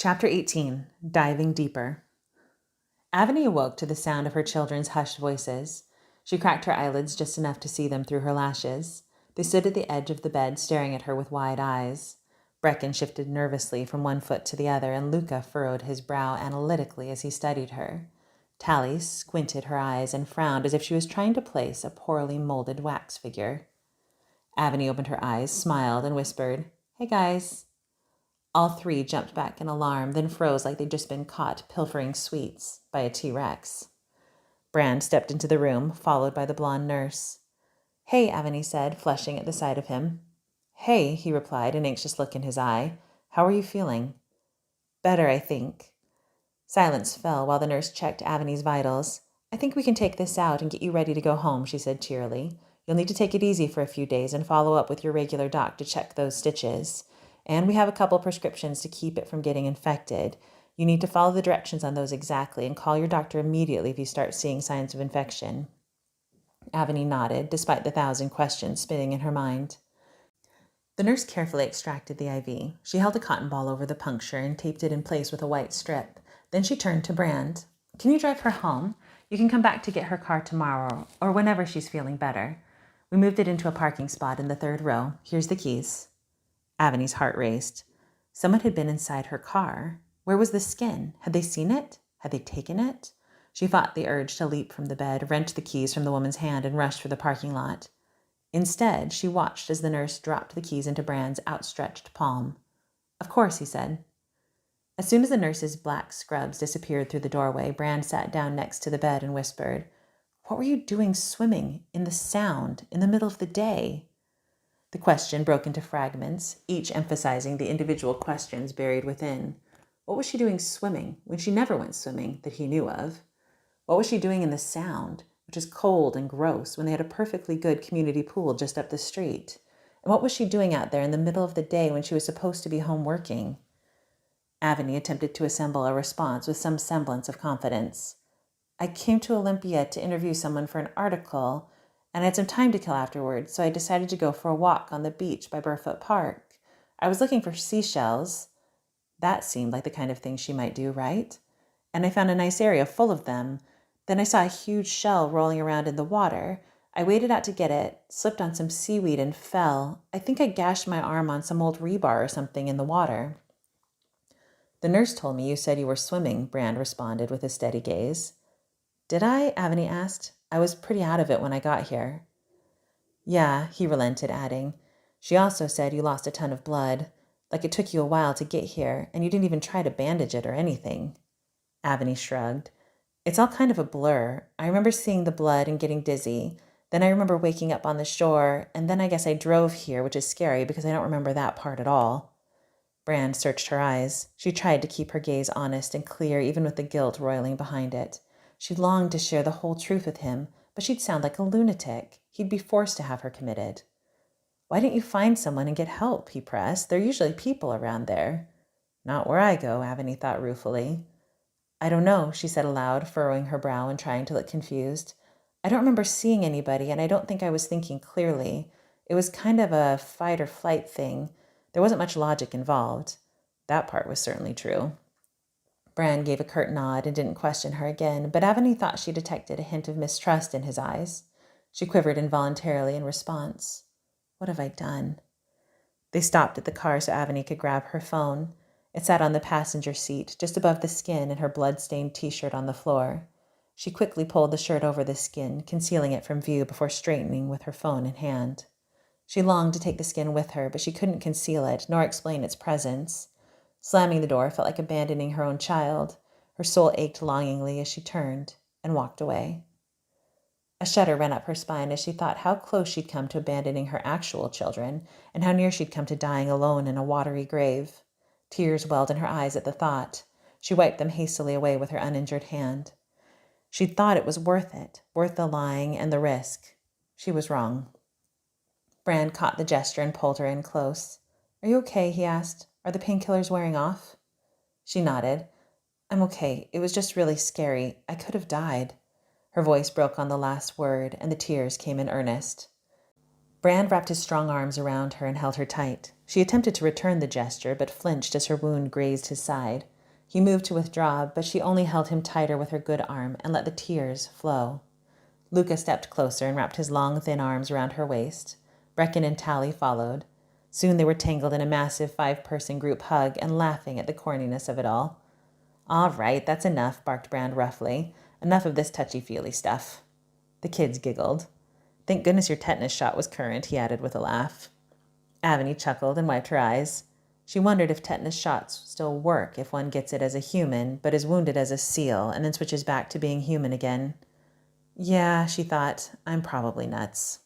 Chapter 18, Diving Deeper. Aveny awoke to the sound of her children's hushed voices. She cracked her eyelids just enough to see them through her lashes. They stood at the edge of the bed, staring at her with wide eyes. Brecken shifted nervously from one foot to the other, and Luca furrowed his brow analytically as he studied her. Tally squinted her eyes and frowned as if she was trying to place a poorly molded wax figure. Aveny opened her eyes, smiled, and whispered, "Hey, guys." All three jumped back in alarm, then froze like they'd just been caught pilfering sweets by a T-Rex. Brand stepped into the room, followed by the blonde nurse. "Hey," Aveny said, flushing at the sight of him. "Hey," he replied, an anxious look in his eye. "How are you feeling?" "Better, I think." Silence fell while the nurse checked Aveny's vitals. "I think we can take this out and get you ready to go home," she said cheerily. "You'll need to take it easy for a few days and follow up with your regular doc to check those stitches. And we have a couple prescriptions to keep it from getting infected. You need to follow the directions on those exactly and call your doctor immediately if you start seeing signs of infection." Aveny nodded, despite the 1,000 questions spinning in her mind. The nurse carefully extracted the IV. She held a cotton ball over the puncture and taped it in place with a white strip. Then she turned to Brand. "Can you drive her home? You can come back to get her car tomorrow or whenever she's feeling better. We moved it into a parking spot in the 3rd row. Here's the keys." Aveny's heart raced. Someone had been inside her car. Where was the skin? Had they seen it? Had they taken it? She fought the urge to leap from the bed, wrench the keys from the woman's hand, and rush for the parking lot. Instead, she watched as the nurse dropped the keys into Brand's outstretched palm. "Of course," he said. As soon as the nurse's black scrubs disappeared through the doorway, Brand sat down next to the bed and whispered, "What were you doing swimming in the Sound in the middle of the day?" The question broke into fragments, each emphasizing the individual questions buried within. What was she doing swimming when she never went swimming that he knew of? What was she doing in the Sound, which is cold and gross, when they had a perfectly good community pool just up the street? And what was she doing out there in the middle of the day when she was supposed to be home working? Aveny attempted to assemble a response with some semblance of confidence. "I came to Olympia to interview someone for an article, and I had some time to kill afterwards, so I decided to go for a walk on the beach by Burfoot Park. I was looking for seashells." That seemed like the kind of thing she might do, right? "And I found a nice area full of them. Then I saw a huge shell rolling around in the water. I waded out to get it, slipped on some seaweed and fell. I think I gashed my arm on some old rebar or something in the water." "The nurse told me you said you were swimming," Brand responded with a steady gaze. "Did I?" Aveny asked. "I was pretty out of it when I got here." "Yeah," he relented, adding, "She also said you lost a ton of blood, like it took you a while to get here, and you didn't even try to bandage it or anything." Aveny shrugged. "It's all kind of a blur. I remember seeing the blood and getting dizzy. Then I remember waking up on the shore, and then I guess I drove here, which is scary because I don't remember that part at all." Brand searched her eyes. She tried to keep her gaze honest and clear, even with the guilt roiling behind it. She longed to share the whole truth with him, but she'd sound like a lunatic. He'd be forced to have her committed. "Why didn't you find someone and get help?" he pressed. "There are usually people around there." "Not where I go," Aveny thought ruefully. "I don't know," she said aloud, furrowing her brow and trying to look confused. "I don't remember seeing anybody, and I don't think I was thinking clearly. It was kind of a fight or flight thing. There wasn't much logic involved." That part was certainly true. Brand gave a curt nod and didn't question her again, but Aveny thought she detected a hint of mistrust in his eyes. She quivered involuntarily in response. "What have I done?" They stopped at the car so Aveny could grab her phone. It sat on the passenger seat, just above the skin and her blood-stained T-shirt on the floor. She quickly pulled the shirt over the skin, concealing it from view before straightening with her phone in hand. She longed to take the skin with her, but she couldn't conceal it, nor explain its presence. Slamming the door felt like abandoning her own child. Her soul ached longingly as she turned and walked away. A shudder ran up her spine as she thought how close she'd come to abandoning her actual children, and how near she'd come to dying alone in a watery grave. Tears welled in her eyes at the thought. She wiped them hastily away with her uninjured hand. She'd thought it was worth it, worth the lying and the risk. She was wrong. Brand caught the gesture and pulled her in close. "Are you okay?" he asked. "Are the painkillers wearing off?" She nodded. "I'm okay. It was just really scary. I could have died." Her voice broke on the last word, and the tears came in earnest. Brand wrapped his strong arms around her and held her tight. She attempted to return the gesture, but flinched as her wound grazed his side. He moved to withdraw, but she only held him tighter with her good arm and let the tears flow. Luca stepped closer and wrapped his long, thin arms around her waist. Brecken and Tally followed. Soon they were tangled in a massive 5-person group hug and laughing at the corniness of it all. "All right, that's enough," barked Brand roughly. "Enough of this touchy-feely stuff." The kids giggled. "Thank goodness your tetanus shot was current," he added with a laugh. Aveny chuckled and wiped her eyes. She wondered if tetanus shots still work if one gets it as a human, but is wounded as a seal, and then switches back to being human again. Yeah, she thought, I'm probably nuts.